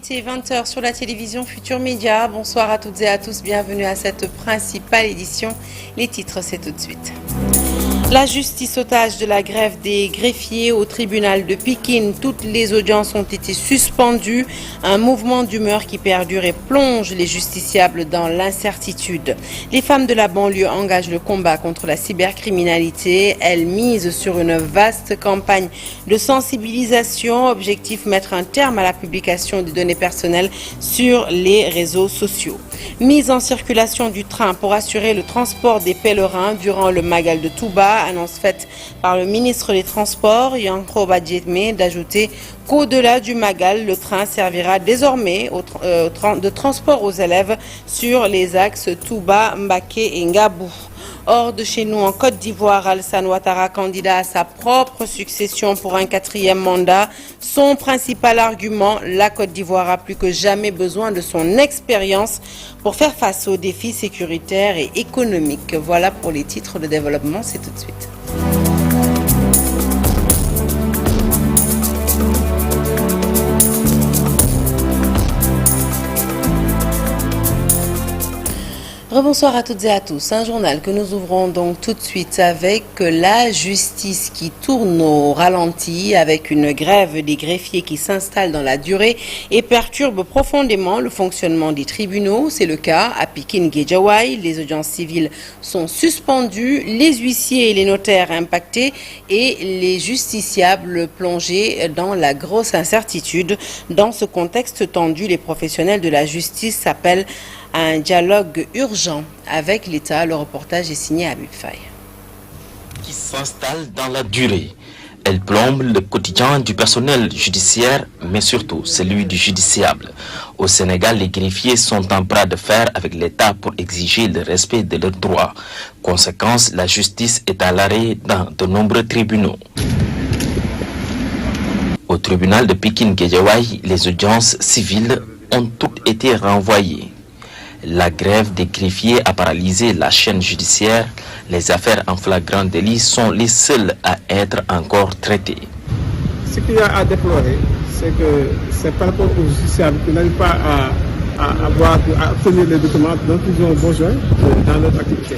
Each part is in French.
était 20h sur la télévision Futur Média. Bonsoir à toutes et à tous, bienvenue à cette principale édition. Les titres, c'est tout de suite. La justice otage de la grève des greffiers au tribunal de Pikine. Toutes les audiences ont été suspendues. Un mouvement d'humeur qui perdure et plonge les justiciables dans l'incertitude. Les femmes de la banlieue engagent le combat contre la cybercriminalité. Elles misent sur une vaste campagne de sensibilisation. Objectif, mettre un terme à la publication des données personnelles sur les réseaux sociaux. Mise en circulation du train pour assurer le transport des pèlerins durant le Magal de Touba. Annonce faite par le ministre des Transports, Yankhoba Diémé, d'ajouter qu'au-delà du Magal, le train servira désormais de transport aux élèves sur les axes Touba, Mbaké et Ngabou. Hors de chez nous, en Côte d'Ivoire, Alassane Ouattara, candidat à sa propre succession pour un 4e mandat. Son principal argument, la Côte d'Ivoire a plus que jamais besoin de son expérience pour faire face aux défis sécuritaires et économiques. Voilà pour les titres de développement, c'est tout de suite. Rebonsoir à toutes et à tous. Un journal que nous ouvrons donc tout de suite avec la justice qui tourne au ralenti, avec une grève des greffiers qui s'installe dans la durée et perturbe profondément le fonctionnement des tribunaux. C'est le cas à Pikine-Guédiawaye. Les audiences civiles sont suspendues, les huissiers et les notaires impactés et les justiciables plongés dans la grosse incertitude. Dans ce contexte tendu, les professionnels de la justice s'appellent un dialogue urgent avec l'État. Le reportage est signé à Habib Faye. Qui s'installe dans la durée. Elle plombe le quotidien du personnel judiciaire, mais surtout celui du justiciable. Au Sénégal, les greffiers sont en bras de fer avec l'État pour exiger le respect de leurs droits. Conséquence, la justice est à l'arrêt dans de nombreux tribunaux. Au tribunal de Pikine-Guédiawaye, les audiences civiles ont toutes été renvoyées. La grève des greffiers a paralysé la chaîne judiciaire. Les affaires en flagrant délit sont les seules à être encore traitées. Ce qu'il y a à déplorer, c'est que c'est par rapport aux justiciables qui n'arrivent pas à obtenir les documents dont ils ont besoin dans leur activité.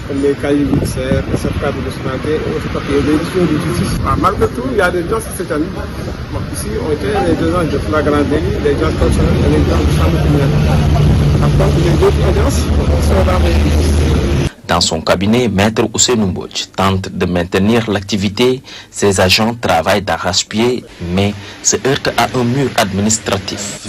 Comme les cahiers judiciaires, les certificats de nationalité et autres papiers, les décisions de justice. Malgré tout, il y a des gens qui s'éteignent. Ici, on était les deux gens de flagrant délit, les gens correctionnels et les gens de chambre criminelle. Dans son cabinet, Maître Ousseynou Mbodj tente de maintenir l'activité. Ses agents travaillent d'arrache-pied, mais se heurtent à un mur administratif.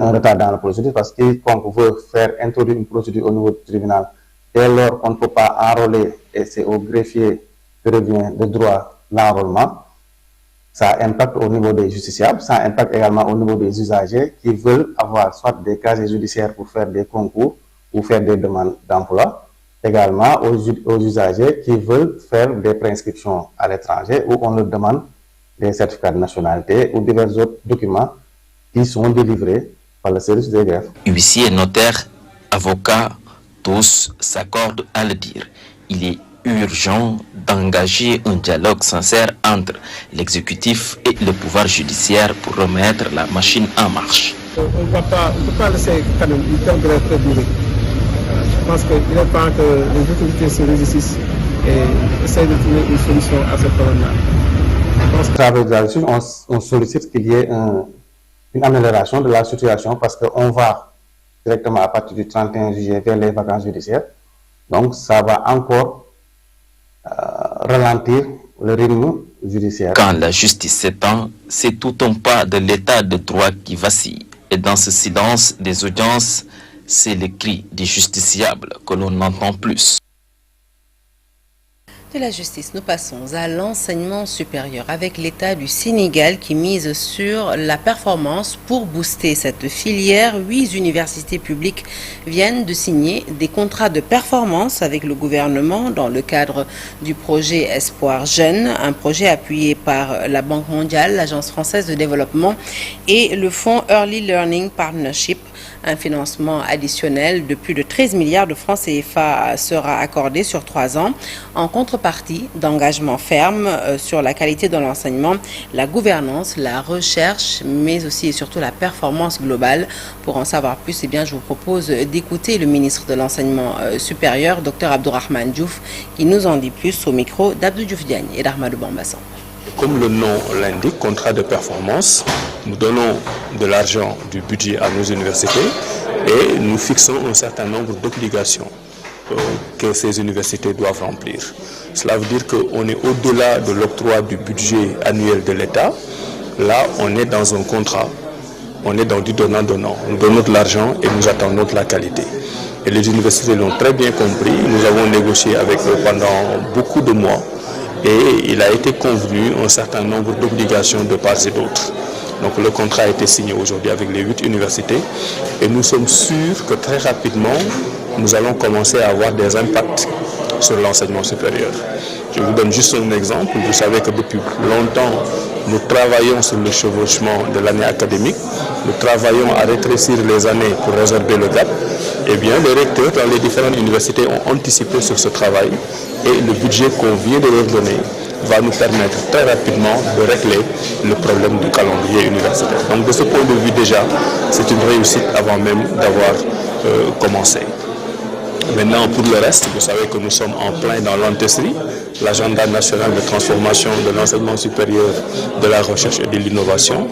Un retard dans la procédure parce que quiconque veut faire introduire une procédure au niveau du tribunal, dès lors on ne peut pas enrôler, et c'est au greffier que revient le droit l'enrôlement. Ça impacte au niveau des justiciables, ça impacte également au niveau des usagers qui veulent avoir soit des casiers judiciaires pour faire des concours ou faire des demandes d'emploi, également aux usagers qui veulent faire des préinscriptions à l'étranger où on leur demande des certificats de nationalité ou divers autres documents qui sont délivrés par le service des greffes. Huissiers, notaires, avocats, tous s'accordent à le dire. Il est urgent d'engager un dialogue sincère entre l'exécutif et le pouvoir judiciaire pour remettre la machine en marche. On ne peut pas laisser quand même une telle grève durer. Je pense qu'il est temps que les autorités se résistent et essayent de trouver une solution à ce problème-là. Au travers de la justice, on sollicite qu'il y ait une amélioration de la situation parce qu'on va directement à partir du 31 juillet vers les vacances judiciaires. Donc ça va encore ralentir le rythme judiciaire. Quand la justice s'étend, c'est tout un pas de l'état de droit qui vacille. Et dans ce silence des audiences, c'est le cri des justiciables que l'on n'entend plus. De la justice, nous passons à l'enseignement supérieur avec l'État du Sénégal qui mise sur la performance pour booster cette filière. 8 universités publiques viennent de signer des contrats de performance avec le gouvernement dans le cadre du projet Espoir Jeune, un projet appuyé par la Banque mondiale, l'Agence française de développement et le fonds Early Learning Partnership. Un financement additionnel de plus de 13 milliards de francs CFA sera accordé sur 3 ans en contrepartie d'engagements fermes sur la qualité de l'enseignement, la gouvernance, la recherche, mais aussi et surtout la performance globale. Pour en savoir plus, eh bien, je vous propose d'écouter le ministre de l'Enseignement supérieur, Dr Abdourahmane Diouf, qui nous en dit plus au micro d'Abdou Diouf Diagne et d'Ahmadou Bambassan. Comme le nom l'indique, contrat de performance, nous donnons de l'argent du budget à nos universités et nous fixons un certain nombre d'obligations que ces universités doivent remplir. Cela veut dire qu'on est au-delà de l'octroi du budget annuel de l'État. Là, on est dans un contrat, on est dans du donnant-donnant. Nous donnons de l'argent et nous attendons de la qualité. Et les universités l'ont très bien compris. Nous avons négocié avec eux pendant beaucoup de mois. Et il a été convenu un certain nombre d'obligations de part et d'autre. Donc le contrat a été signé aujourd'hui avec les 8 universités et nous sommes sûrs que très rapidement, nous allons commencer à avoir des impacts sur l'enseignement supérieur. Je vous donne juste un exemple. Vous savez que depuis longtemps, nous travaillons sur le chevauchement de l'année académique. Nous travaillons à rétrécir les années pour résorber le gap. Eh bien, les recteurs dans les différentes universités ont anticipé sur ce travail et le budget qu'on vient de leur donner va nous permettre très rapidement de régler le problème du calendrier universitaire. Donc de ce point de vue déjà, c'est une réussite avant même d'avoir commencé. Maintenant, pour le reste, vous savez que nous sommes en plein dans l'ANTESRI, l'agenda national de transformation de l'enseignement supérieur, de la recherche et de l'innovation.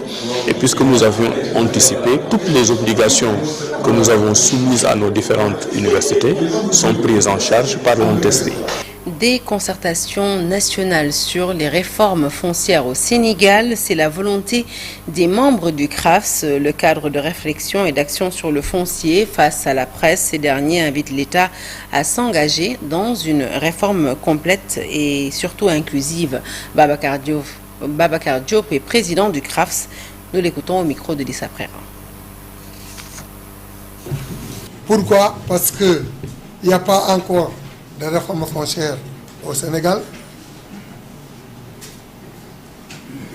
Et puisque nous avions anticipé, toutes les obligations que nous avons soumises à nos différentes universités sont prises en charge par l'ANTESRI. Des concertations nationales sur les réformes foncières au Sénégal, c'est la volonté des membres du CRAFS, le cadre de réflexion et d'action sur le foncier face à la presse. Ces derniers invitent l'État à s'engager dans une réforme complète et surtout inclusive. Babacar Diop est président du CRAFS. Nous l'écoutons au micro de Lissa Préra. Pourquoi? Parce qu'il n'y a pas encore de réforme foncière au Sénégal,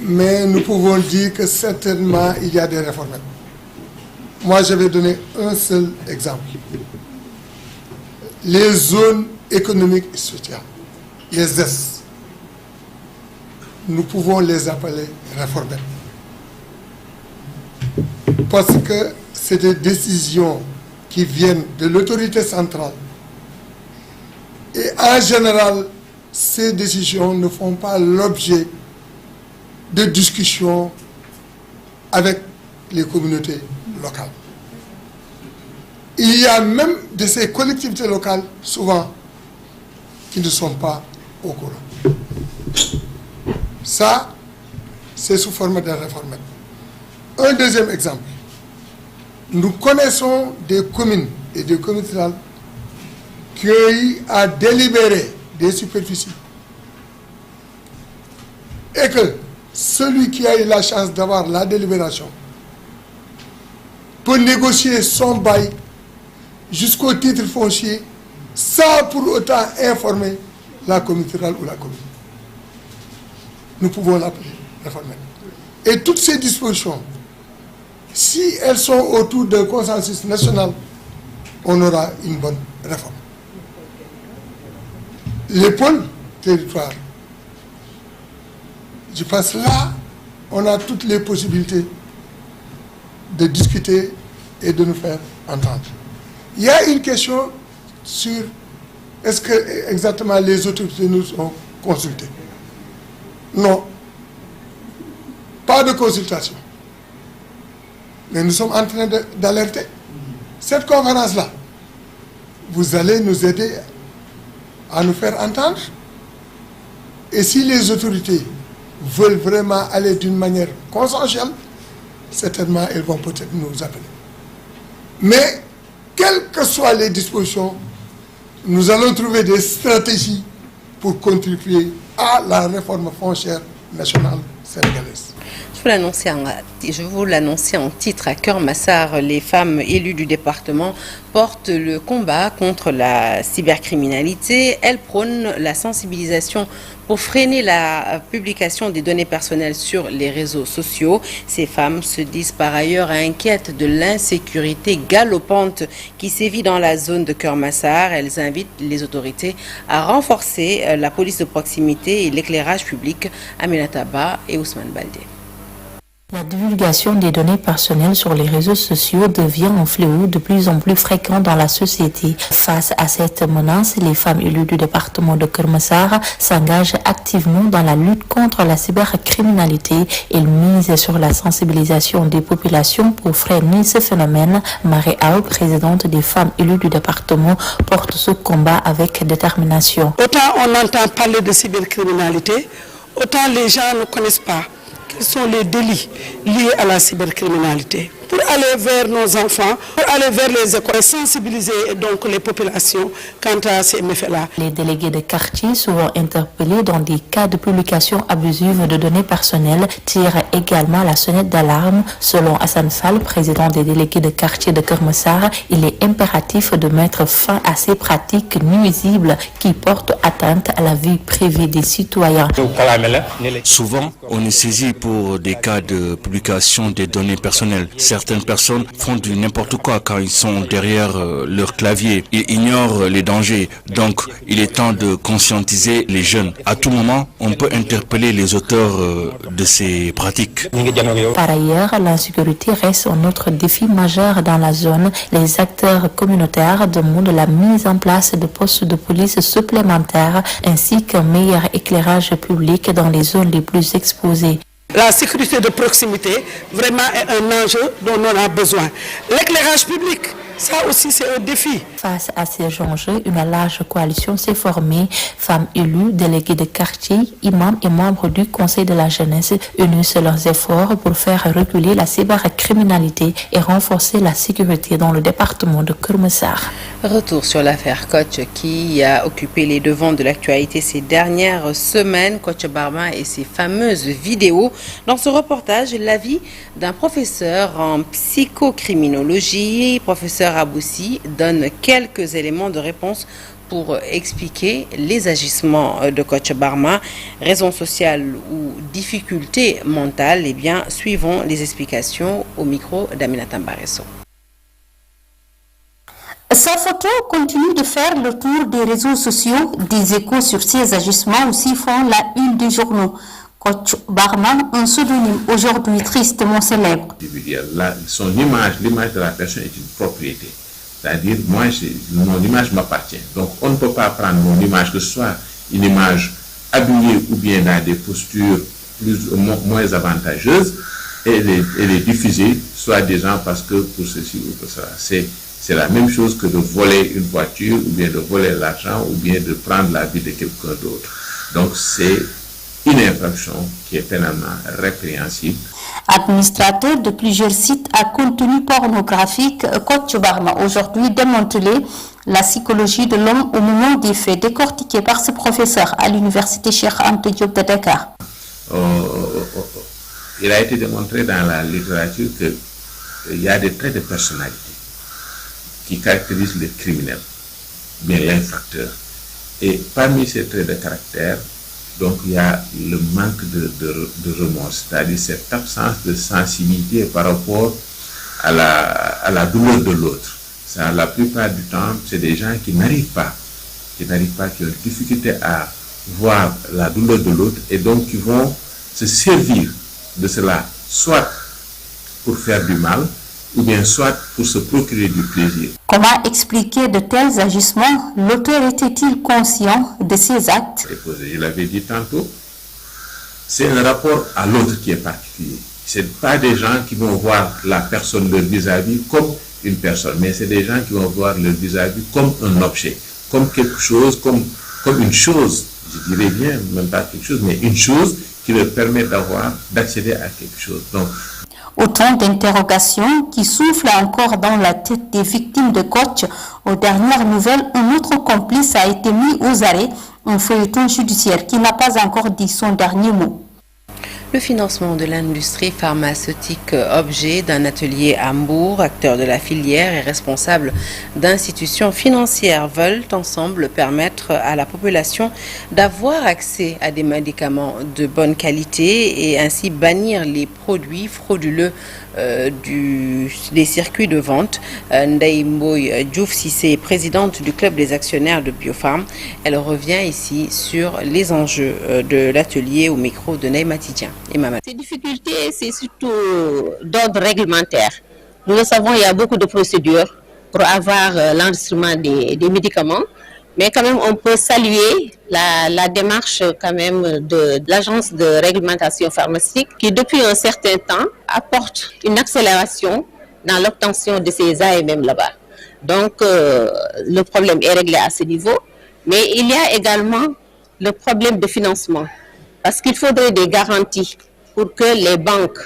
mais nous pouvons dire que certainement il y a des réformes. Moi, je vais donner un seul exemple. Les zones économiques et sociales, les ZES, nous pouvons les appeler réformées. Parce que c'est des décisions qui viennent de l'autorité centrale. Et en général, ces décisions ne font pas l'objet de discussions avec les communautés locales. Il y a même de ces collectivités locales, souvent, qui ne sont pas au courant. Ça, c'est sous forme de réforme. Un deuxième exemple. Nous connaissons des communes et des communautés rurales qui a délibéré des superficies et que celui qui a eu la chance d'avoir la délibération peut négocier son bail jusqu'au titre foncier sans pour autant informer la communauté rurale ou la commune. Nous pouvons l'appeler réforme. Et toutes ces dispositions, si elles sont autour d'un consensus national, on aura une bonne réforme. Les pôles territoires, je pense là, on a toutes les possibilités de discuter et de nous faire entendre. Il y a une question sur est-ce que exactement les autorités nous ont consultés? Non, pas de consultation. Mais nous sommes en train d'alerter. Cette conférence-là, vous allez nous aider à nous faire entendre. Et si les autorités veulent vraiment aller d'une manière consensuelle, certainement elles vont peut-être nous appeler. Mais, quelles que soient les dispositions, nous allons trouver des stratégies pour contribuer à la réforme foncière nationale sénégalaise. Je vous l'annonçais en titre, à Keur Massar, les femmes élues du département portent le combat contre la cybercriminalité. Elles prônent la sensibilisation pour freiner la publication des données personnelles sur les réseaux sociaux. Ces femmes se disent par ailleurs inquiètes de l'insécurité galopante qui sévit dans la zone de Keur Massar. Elles invitent les autorités à renforcer la police de proximité et l'éclairage public. Aminata Ba et Ousmane Baldé. La divulgation des données personnelles sur les réseaux sociaux devient un fléau de plus en plus fréquent dans la société. Face à cette menace, les femmes élues du département de Keur Massar s'engagent activement dans la lutte contre la cybercriminalité. Elles misent sur la sensibilisation des populations pour freiner ce phénomène. Marie Aou, présidente des femmes élues du département, porte ce combat avec détermination. Autant on entend parler de cybercriminalité, autant les gens ne connaissent pas quels sont les délits liés à la cybercriminalité. Pour aller vers nos enfants, pour aller vers les écoles, sensibiliser donc les populations quant à ces méfaits-là. Les délégués de quartier, souvent interpellés dans des cas de publication abusive de données personnelles, tirent également la sonnette d'alarme. Selon Hassan Fall, président des délégués de quartier de Keur Massar, il est impératif de mettre fin à ces pratiques nuisibles qui portent atteinte à la vie privée des citoyens. Souvent, on est saisi pour des cas de publication des données personnelles. Certaines personnes font du n'importe quoi quand ils sont derrière leur clavier. Ils ignorent les dangers. Donc, il est temps de conscientiser les jeunes. À tout moment, on peut interpeller les auteurs de ces pratiques. Par ailleurs, l'insécurité reste un autre défi majeur dans la zone. Les acteurs communautaires demandent la mise en place de postes de police supplémentaires ainsi qu'un meilleur éclairage public dans les zones les plus exposées. La sécurité de proximité, vraiment, est un enjeu dont on a besoin. L'éclairage public, ça aussi c'est un défi. Face à ces enjeux, une large coalition s'est formée. Femmes élues, déléguées de quartier, imams et membres du Conseil de la jeunesse unissent leurs efforts pour faire reculer la cybercriminalité et renforcer la sécurité dans le département de Keur Massar. Retour sur l'affaire Kotch qui a occupé les devants de l'actualité ces dernières semaines. Kotch Barma et ses fameuses vidéos. Dans ce reportage, l'avis d'un professeur en psychocriminologie, professeur Aboussi, donne quelques éléments de réponse pour expliquer les agissements de Kotch Barma, raisons sociales ou difficultés mentales. Eh bien, suivons les explications au micro d'Aminata Mbaresso. Sa photo continue de faire le tour des réseaux sociaux. Des échos sur ses agissements aussi font la une des journaux. Kotch Barma, un pseudonyme aujourd'hui tristement célèbre. Son image, l'image de la personne est une propriété. C'est-à-dire, mon image m'appartient. Donc, on ne peut pas prendre mon image, que ce soit une image habillée ou bien dans des postures plus ou moins avantageuses, et les diffuser, soit des gens parce que pour ceci ou pour cela. C'est la même chose que de voler une voiture, ou bien de voler l'argent, ou bien de prendre la vie de quelqu'un d'autre. Donc, c'est une infraction qui est pénalement répréhensible. Administrateur de plusieurs sites à contenu pornographique, Kotch Barma aujourd'hui démantelé la psychologie de l'homme au moment des faits, décortiqué par ce professeur à l'université Cheikh Anta Diop de Dakar. Il a été démontré dans la littérature qu'il y a des traits de personnalité qui caractérisent les criminels, bien l'infracteur. Et parmi ces traits de caractère, donc il y a le manque de remords, c'est-à-dire cette absence de sensibilité par rapport à la douleur de l'autre. La plupart du temps, c'est des gens qui n'arrivent pas, qui ont difficulté à voir la douleur de l'autre et donc qui vont se servir de cela, soit pour faire du mal, ou bien soit pour se procurer du plaisir. Comment expliquer de tels agissements? L'auteur était-il conscient de ces actes? Je l'avais dit tantôt, c'est un rapport à l'autre qui est particulier. Ce n'est pas des gens qui vont voir la personne, leur vis-à-vis, comme une personne, mais c'est des gens qui vont voir leur vis-à-vis comme un objet, comme quelque chose, comme une chose, je dirais bien, même pas quelque chose, mais une chose qui leur permet d'accéder à quelque chose. Donc, autant d'interrogations qui soufflent encore dans la tête des victimes de Kotch. Aux dernières nouvelles, un autre complice a été mis aux arrêts, un feuilleton judiciaire qui n'a pas encore dit son dernier mot. Le financement de l'industrie pharmaceutique, objet d'un atelier à Hambourg, acteurs de la filière et responsables d'institutions financières veulent ensemble permettre à la population d'avoir accès à des médicaments de bonne qualité et ainsi bannir les produits frauduleux des circuits de vente. Ndeye Mboye Diouf Cissé, présidente du club des actionnaires de Biopharm, elle revient ici sur les enjeux de l'atelier au micro de Ndeye Matidien. Ces difficultés, c'est surtout d'ordre réglementaire. Nous le savons, il y a beaucoup de procédures pour avoir l'enregistrement des médicaments, mais quand même on peut saluer la démarche quand même de l'agence de réglementation pharmaceutique qui depuis un certain temps apporte une accélération dans l'obtention de ces AMM là-bas. Donc le problème est réglé à ce niveau, mais il y a également le problème de financement. Parce qu'il faudrait des garanties pour que les banques,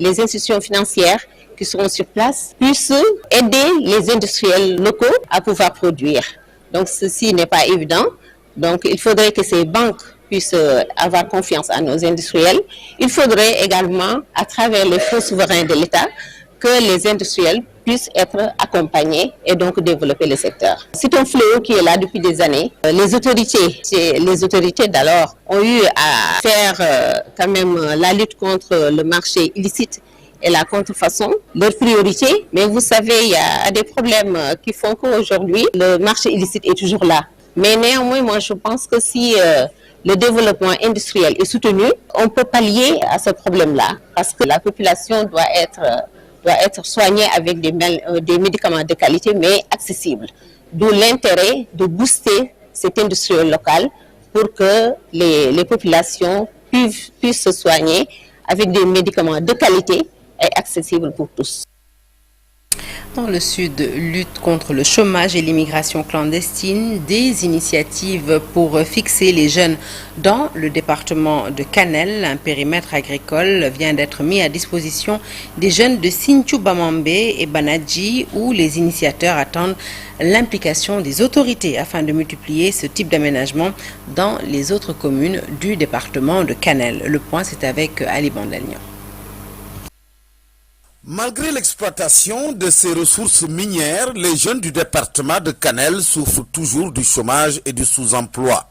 les institutions financières qui seront sur place puissent aider les industriels locaux à pouvoir produire. Donc ceci n'est pas évident. Donc il faudrait que ces banques puissent avoir confiance à nos industriels. Il faudrait également, à travers les fonds souverains de l'État, que les industriels puissent être accompagnés et donc développer le secteur. C'est un fléau qui est là depuis des années. Les autorités d'alors ont eu à faire quand même la lutte contre le marché illicite et la contrefaçon, leur priorité. Mais vous savez, il y a des problèmes qui font qu'aujourd'hui, le marché illicite est toujours là. Mais néanmoins, moi je pense que si le développement industriel est soutenu, on peut pallier à ce problème-là parce que la population doit être soignée avec des médicaments de qualité mais accessibles. D'où l'intérêt de booster cette industrie locale pour que les populations puissent se soigner avec des médicaments de qualité et accessibles pour tous. Dans le Sud, lutte contre le chômage et l'immigration clandestine, des initiatives pour fixer les jeunes dans le département de Kanel. Un périmètre agricole vient d'être mis à disposition des jeunes de Sinthiou Bamambé et Banadji où les initiateurs attendent l'implication des autorités afin de multiplier ce type d'aménagement dans les autres communes du département de Kanel. Le point, c'est avec Ali Bandagnan. Malgré l'exploitation de ces ressources minières, les jeunes du département de Kanel souffrent toujours du chômage et du sous-emploi.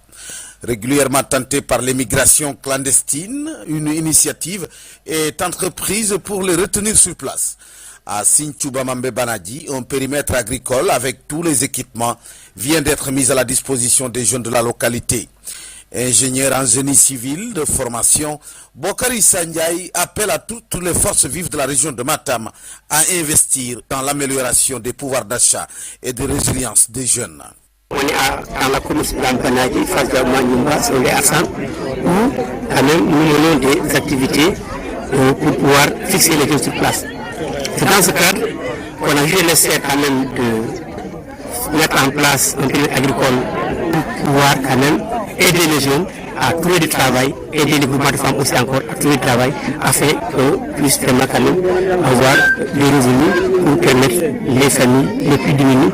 Régulièrement tentés par l'émigration clandestine, une initiative est entreprise pour les retenir sur place. À Sinthiou Bamambé Banadji, un périmètre agricole avec tous les équipements vient d'être mis à la disposition des jeunes de la localité. Ingénieur en génie civil de formation, Bokari Sandiaï appelle à toutes les forces vives de la région de Matam à investir dans l'amélioration des pouvoirs d'achat et de résilience des jeunes. On est dans la commune de Banadji, face à Manyumba, sur les Assam, où quand même nous menons des activités pour pouvoir fixer les jeunes sur place. C'est dans ce cadre qu'on a eu l'essai quand même de mettre en place un périmètre agricole pour pouvoir quand même aider les jeunes à trouver du travail, aider les groupements de femmes aussi encore à trouver du travail, afin qu'ils puissent vraiment quand même avoir des revenus pour permettre les familles les plus diminuées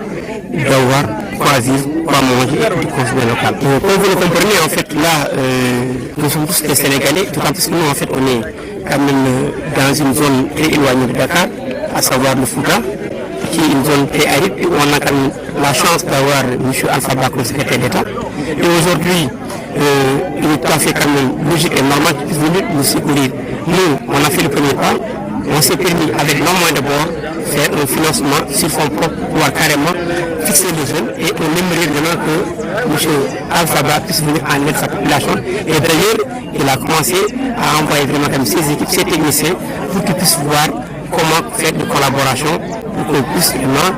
d'avoir quoi vivre, quoi manger et de consommer local. Comme vous le comprenez, en fait, là, nous sommes tous des Sénégalais, d'autant plus que nous, en fait, on est quand même dans une zone très éloignée de Dakar, à savoir le Fouta, qui est une zone très aride, où on a quand même la chance d'avoir M. Alpha Bak, le secrétaire d'État. Et aujourd'hui, il est tout à fait quand même logique et normal qu'il puisse venir nous secourir. Nous, on a fait le premier pas, on s'est permis, avec nos moyens de bord, faire un financement sur fonds propres pour pouvoir carrément fixer les jeunes et on aimerait vraiment que M. Alpha Bak puisse venir en aide sa population. Et d'ailleurs, il a commencé à envoyer vraiment comme ses équipes, ses techniciens, pour qu'ils puissent voir comment faire de collaboration pour qu'on puisse vraiment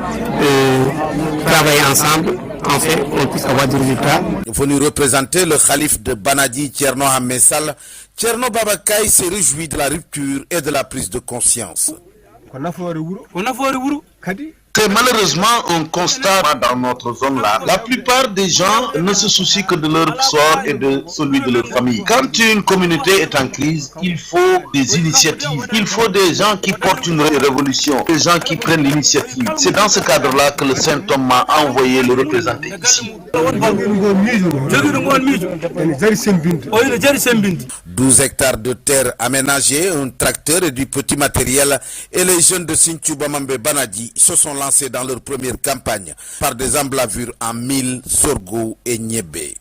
travailler ensemble, enfin qu'on puisse avoir des résultats. Venu représenter le calife de Banadji, Thierno Hamessal, Thierno Babakaï s'est réjoui de la rupture et de la prise de conscience. C'est malheureusement un constat dans notre zone-là. La plupart des gens ne se soucient que de leur sort et de celui de leur famille. Quand une communauté est en crise, il faut des initiatives. Il faut des gens qui portent une révolution, des gens qui prennent l'initiative. C'est dans ce cadre-là que le Saint Thomas a envoyé le représentant ici. 12 hectares de terre aménagés, un tracteur et du petit matériel, et les jeunes de Sinthiou Bamambé Banadi se sont lancés dans leur première campagne par des emblavures en mil, sorgho et niébé.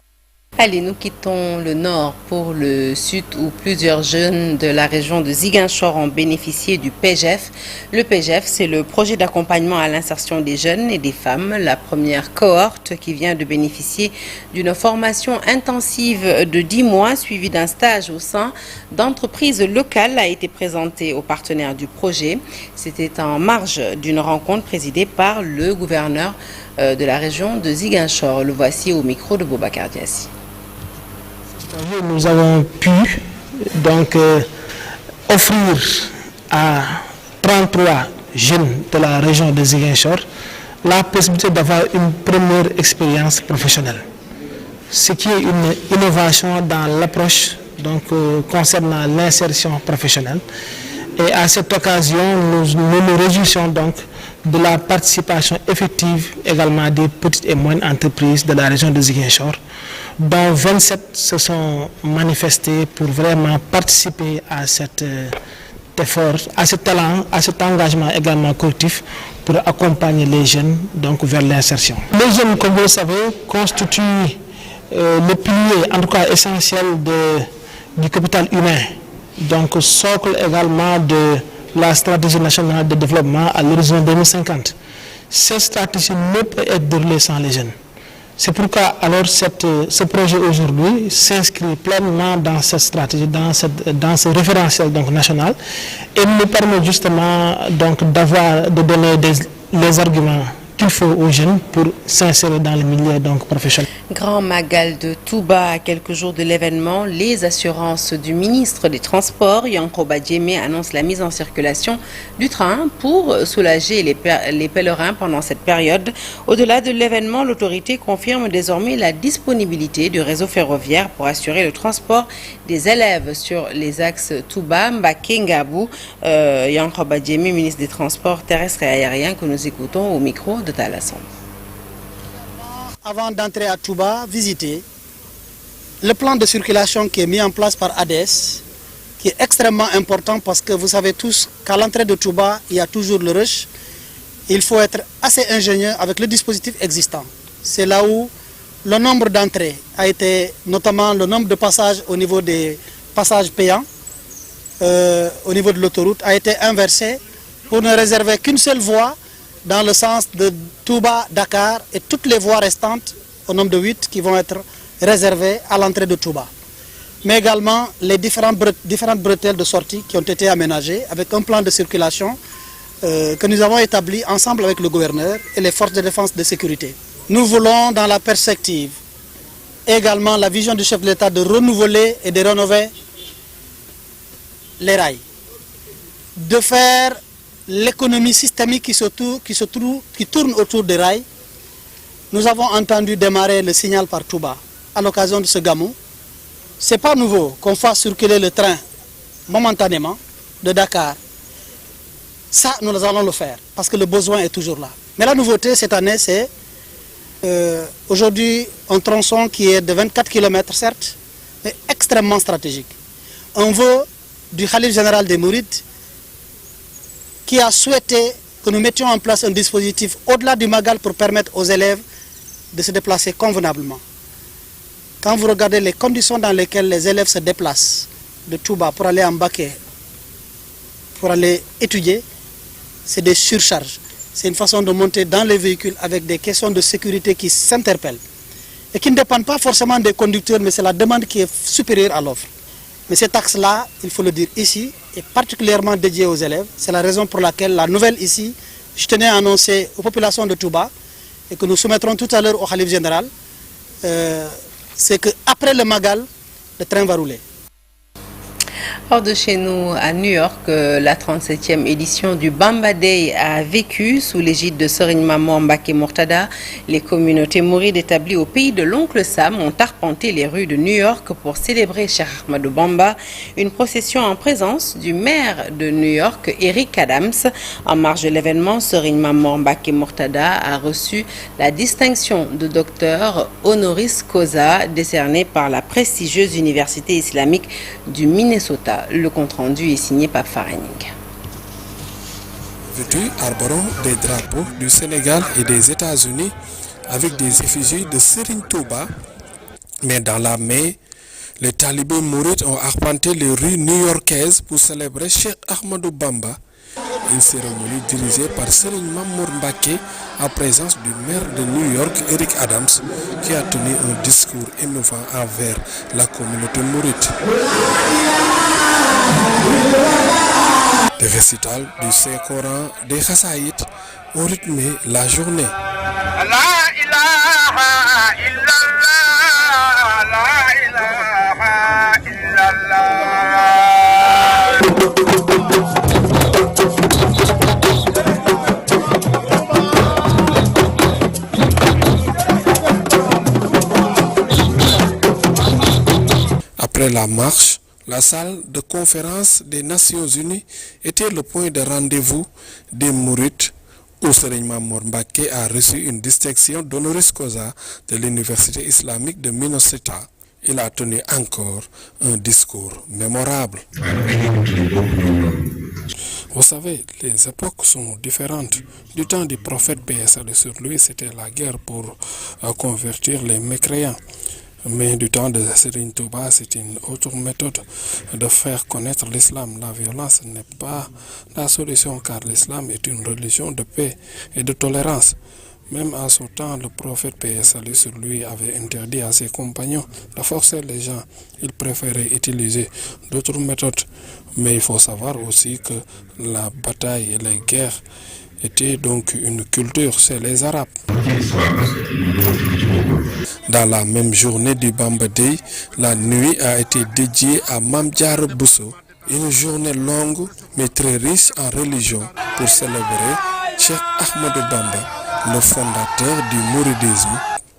Allez, nous quittons le nord pour le sud où plusieurs jeunes de la région de Ziguinchor ont bénéficié du PGF. Le PGF, c'est le projet d'accompagnement à l'insertion des jeunes et des femmes. La première cohorte qui vient de bénéficier d'une formation intensive de 10 mois suivie d'un stage au sein d'entreprises locales a été présentée aux partenaires du projet. C'était en marge d'une rencontre présidée par le gouverneur de la région de Ziguinchor. Le voici au micro de Boubacar Diassi. Nous avons pu donc offrir à 33 jeunes de la région de Ziguinchor la possibilité d'avoir une première expérience professionnelle. Ce qui est une innovation dans l'approche concernant l'insertion professionnelle. Et à cette occasion, nous nous réjouissons donc de la participation effective également des petites et moyennes entreprises de la région de Ziguinchor, dont 27 se sont manifestés pour vraiment participer à cet effort, à ce talent, à cet engagement également collectif pour accompagner les jeunes donc vers l'insertion. Les jeunes, comme vous le savez, constituent le pilier, en tout cas essentiel du capital humain, donc socle également de la stratégie nationale de développement à l'horizon 2050. Cette stratégie ne peut être déroulée sans les jeunes. C'est pourquoi alors ce projet aujourd'hui s'inscrit pleinement dans cette stratégie, dans ce référentiel donc national, et nous permet justement donc de donner les arguments qu'il faut aux jeunes pour s'insérer dans le milieu donc professionnel. Grand Magal de Touba, à quelques jours de l'événement, les assurances du ministre des Transports, Yankoba Diémé, annoncent la mise en circulation du train pour soulager les pèlerins pendant cette période. Au-delà de l'événement, l'autorité confirme désormais la disponibilité du réseau ferroviaire pour assurer le transport des élèves sur les axes Touba, Mbaké, Ngabou. Yankoba Diémé, ministre des Transports terrestres et aériens, que nous écoutons au micro de Talasson. Avant d'entrer à Touba, visiter le plan de circulation qui est mis en place par ADS, qui est extrêmement important parce que vous savez tous qu'à l'entrée de Touba, il y a toujours le rush. Il faut être assez ingénieux avec le dispositif existant. C'est là où le nombre d'entrées a été, notamment le nombre de passages au niveau des passages payants, au niveau de l'autoroute, a été inversé pour ne réserver qu'une seule voie dans le sens de Touba-Dakar et toutes les voies restantes, au nombre de 8, qui vont être réservées à l'entrée de Touba. Mais également les différentes bretelles de sortie qui ont été aménagées avec un plan de circulation que nous avons établi ensemble avec le gouverneur et les forces de défense et de sécurité. Nous voulons, dans la perspective, également la vision du chef de l'État de renouveler et de rénover les rails, de faire l'économie systémique qui tourne autour des rails. Nous avons entendu démarrer le signal par Touba à l'occasion de ce gamou. Ce n'est pas nouveau qu'on fasse circuler le train momentanément de Dakar. Ça, nous allons le faire parce que le besoin est toujours là. Mais la nouveauté cette année, c'est aujourd'hui un tronçon qui est de 24 km, certes, mais extrêmement stratégique. Un vœu du Khalife général des Mourides qui a souhaité que nous mettions en place un dispositif au-delà du Magal pour permettre aux élèves de se déplacer convenablement. Quand vous regardez les conditions dans lesquelles les élèves se déplacent de Touba pour aller en Mbaké, pour aller étudier, c'est des surcharges. C'est une façon de monter dans les véhicules avec des questions de sécurité qui s'interpellent et qui ne dépendent pas forcément des conducteurs, mais c'est la demande qui est supérieure à l'offre. Mais cet axe-là, il faut le dire ici, est particulièrement dédié aux élèves. C'est la raison pour laquelle la nouvelle ici, je tenais à annoncer aux populations de Touba et que nous soumettrons tout à l'heure au Khalife général, c'est qu'après le Magal, le train va rouler. Hors de chez nous, à New York, la 37e édition du Bamba Day a vécu sous l'égide de Serigne Mamor Mbacké Mourtada. Les communautés mourides établies au pays de l'Oncle Sam ont arpenté les rues de New York pour célébrer Cheikh Ahmadou Bamba. Une procession en présence du maire de New York, Eric Adams. En marge de l'événement, Serigne Mamor Mbacké Mourtada a reçu la distinction de docteur honoris causa décernée par la prestigieuse université islamique du Minnesota. Le compte-rendu est signé par Farening. Vêtus arborant des drapeaux du Sénégal et des États-Unis avec des effigies de Serigne Touba, mais dans la main, les talibés mourides ont arpenté les rues new-yorkaises pour célébrer Cheikh Ahmadou Bamba. Une cérémonie dirigée par Serigne Mamor Mbacké en présence du maire de New York, Eric Adams, qui a tenu un discours émouvant envers la communauté mouride. Des récitals du Saint-Coran, des Khassaïd ont rythmé la journée. La ilaha illallah, la ilaha illallah. Après la marche, la salle de conférence des Nations Unies était le point de rendez-vous des Mourides où Serigne Mamor Mbacké a reçu une distinction d'honoris causa de l'université islamique de Minnesota. Il a tenu encore un discours mémorable. Vous savez, les époques sont différentes. Du temps du prophète paix et salut sur lui, c'était la guerre pour convertir les mécréants. Mais du temps de Serigne Touba, c'est une autre méthode de faire connaître l'islam. La violence n'est pas la solution car l'islam est une religion de paix et de tolérance. Même à son temps, le prophète paix et salut sur lui avait interdit à ses compagnons de forcer les gens. Il préférait utiliser d'autres méthodes. Mais il faut savoir aussi que la bataille et les guerres était donc une culture, c'est les Arabes. Dans la même journée du Bamba Day, la nuit a été dédiée à Mame Diarra Bousso, une journée longue mais très riche en religion pour célébrer Cheikh Ahmadou Bamba, le fondateur du mouridisme,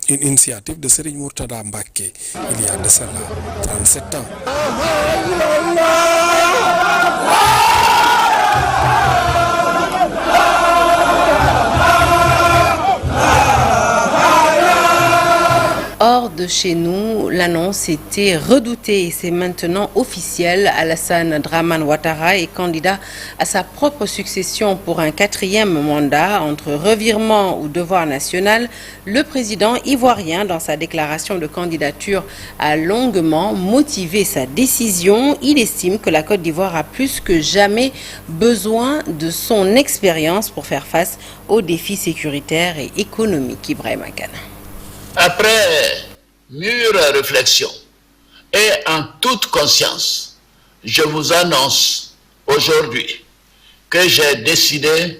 une initiative de Serigne Mourtada Mbacké il y a de cela 37 ans. Hors de chez nous, l'annonce était redoutée et c'est maintenant officiel. Alassane Dramane Ouattara est candidat à sa propre succession pour un 4e mandat. Entre revirement ou devoir national, le président ivoirien, dans sa déclaration de candidature, a longuement motivé sa décision. Il estime que la Côte d'Ivoire a plus que jamais besoin de son expérience pour faire face aux défis sécuritaires et économiques. Ibrahim Akana. Après mûre réflexion et en toute conscience, je vous annonce aujourd'hui que j'ai décidé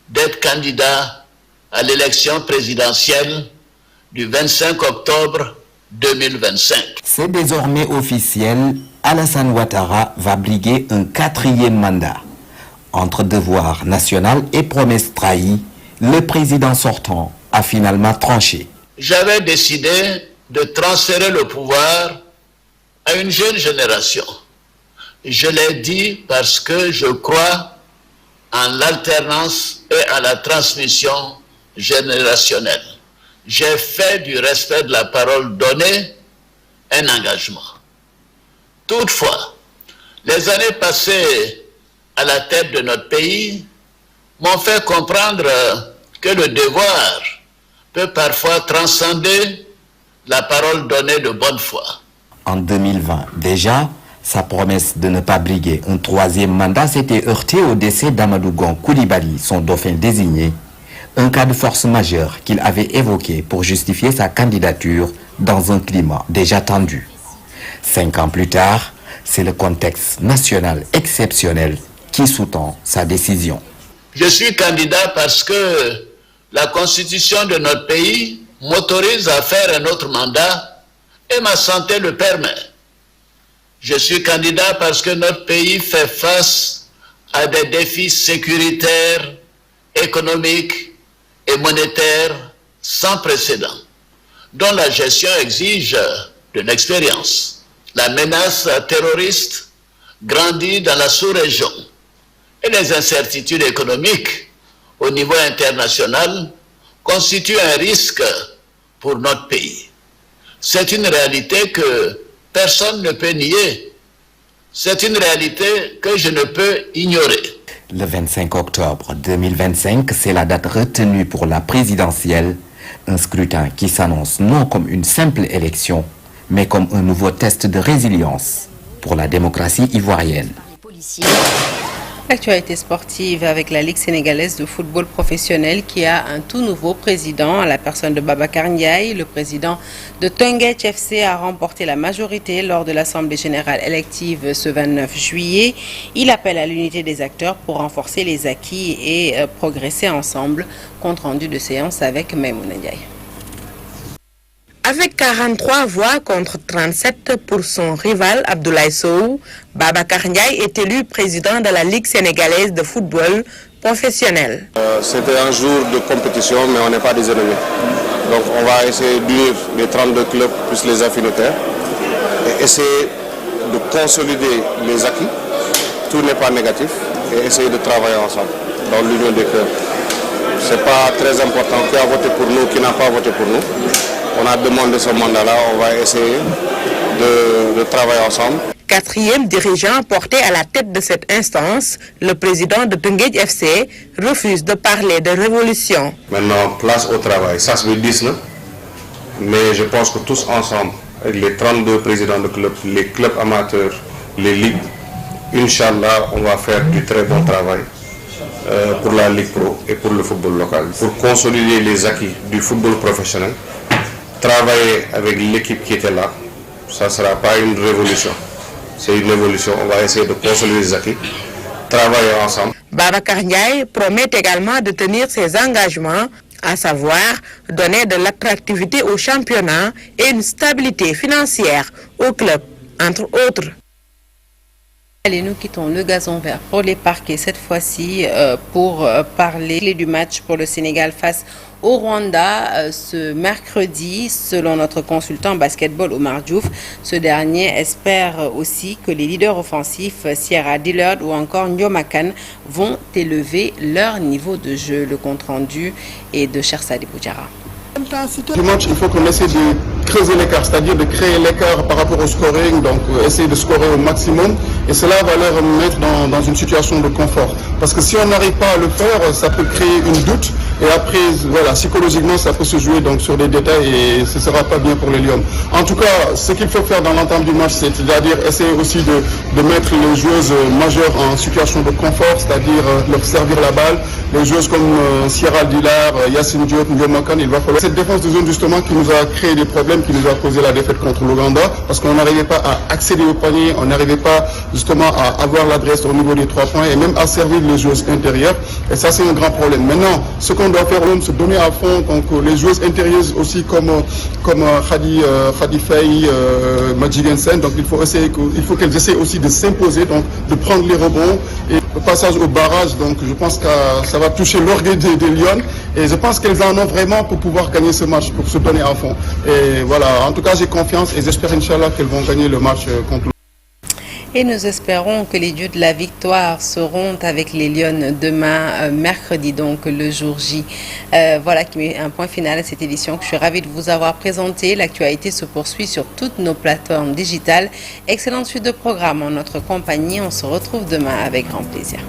d'être candidat à l'élection présidentielle du 25 octobre 2025. C'est désormais officiel, Alassane Ouattara va briguer un 4e mandat. Entre devoir national et promesse trahie, le président sortant a finalement tranché. J'avais décidé de transférer le pouvoir à une jeune génération. Je l'ai dit parce que je crois en l'alternance et à la transmission générationnelle. J'ai fait du respect de la parole donnée un engagement. Toutefois, les années passées à la tête de notre pays m'ont fait comprendre que le devoir peut parfois transcender la parole donnée de bonne foi. En 2020, déjà, sa promesse de ne pas briguer un 3e mandat s'était heurtée au décès d'Amadou Gon Coulibaly, son dauphin désigné, un cas de force majeure qu'il avait évoqué pour justifier sa candidature dans un climat déjà tendu. 5 ans plus tard, c'est le contexte national exceptionnel qui sous-tend sa décision. Je suis candidat parce que la constitution de notre pays m'autorise à faire un autre mandat et ma santé le permet. Je suis candidat parce que notre pays fait face à des défis sécuritaires, économiques et monétaires sans précédent, dont la gestion exige de l'expérience. La menace terroriste grandit dans la sous-région et les incertitudes économiques au niveau international constituent un risque pour notre pays. C'est une réalité que personne ne peut nier. C'est une réalité que je ne peux ignorer. Le 25 octobre 2025, c'est la date retenue pour la présidentielle. Un scrutin qui s'annonce non comme une simple élection, mais comme un nouveau test de résilience pour la démocratie ivoirienne. L'actualité sportive avec la Ligue sénégalaise de football professionnel qui a un tout nouveau président, à la personne de Babacar Ndiaye. Le président de Teungueth FC a remporté la majorité lors de l'Assemblée générale élective ce 29 juillet. Il appelle à l'unité des acteurs pour renforcer les acquis et progresser ensemble. Compte rendu de séance avec Maïmouna Ndiaye. Avec 43 voix contre 37 pour son rival Abdoulaye Sow, Babacar Ndiaye est élu président de la Ligue sénégalaise de football professionnel. C'était un jour de compétition, mais on n'est pas des ennemis. Donc on va essayer d'unir les 32 clubs plus les affinitaires et essayer de consolider les acquis. Tout n'est pas négatif et essayer de travailler ensemble dans l'union des cœurs. Ce n'est pas très important qui a voté pour nous, qui n'a pas voté pour nous. On a demandé ce mandat-là, on va essayer de travailler ensemble. Quatrième dirigeant porté à la tête de cette instance, le président de Teungueth FC refuse de parler de révolution. Maintenant, place au travail. Ça se veut dire, mais je pense que tous ensemble, avec les 32 présidents de clubs, les clubs amateurs, les ligues, Inch'Allah, on va faire du très bon travail pour la Ligue Pro et pour le football local. Pour consolider les acquis du football professionnel, travailler avec l'équipe qui était là, ça ne sera pas une révolution. C'est une évolution. On va essayer de consolider les acquis, travailler ensemble. Babacar Ndiaye promet également de tenir ses engagements, à savoir donner de l'attractivité au championnat et une stabilité financière au club, entre autres. Allez, nous quittons le gazon vert pour les parquets cette fois-ci pour parler du match pour le Sénégal face au Rwanda ce mercredi. Selon notre consultant basketball Omar Diouf, ce dernier espère aussi que les leaders offensifs Sierra Dillard ou encore Ndiomakan vont élever leur niveau de jeu. Le compte rendu est de Chersadi Boudjara. Du match, il faut qu'on essaie de creuser l'écart, c'est-à-dire de créer l'écart par rapport au scoring, donc essayer de scorer au maximum, et cela va leur mettre dans une situation de confort. Parce que si on n'arrive pas à le faire, ça peut créer une doute, et après, voilà, psychologiquement, ça peut se jouer donc sur des détails, et ce ne sera pas bien pour les Lions. En tout cas, ce qu'il faut faire dans l'entame du match, c'est-à-dire essayer aussi de mettre les joueuses majeures en situation de confort, c'est-à-dire leur servir la balle. Les joueuses comme Sierra Dillard, Yacine Diop, Ndiomakan, il va falloir cette défense de zone justement qui nous a créé des problèmes, qui nous a causé la défaite contre l'Ouganda, parce qu'on n'arrivait pas à accéder au panier, on n'arrivait pas justement à avoir l'adresse au niveau des 3 points et même à servir les joueuses intérieures. Et ça, c'est un grand problème. Maintenant, ce qu'on doit faire, c'est se donner à fond. Donc les joueuses intérieures aussi comme Khadi Faye, Maggie Gensen, donc il faut qu'elles essaient aussi de s'imposer, donc de prendre les rebonds et le passage au barrage. Donc je pense que ça va toucher l'orgueil des Lions et je pense qu'elles en ont vraiment pour pouvoir gagner ce match, pour se donner à fond. Et voilà, en tout cas j'ai confiance et j'espère Inch'Allah qu'elles vont gagner le match contre. Et nous espérons que les dieux de la victoire seront avec les Lions demain, mercredi, donc le jour J. Voilà qui met un point final à cette édition que je suis ravie de vous avoir présentée. L'actualité se poursuit sur toutes nos plateformes digitales. Excellente suite de programme en notre compagnie. On se retrouve demain avec grand plaisir.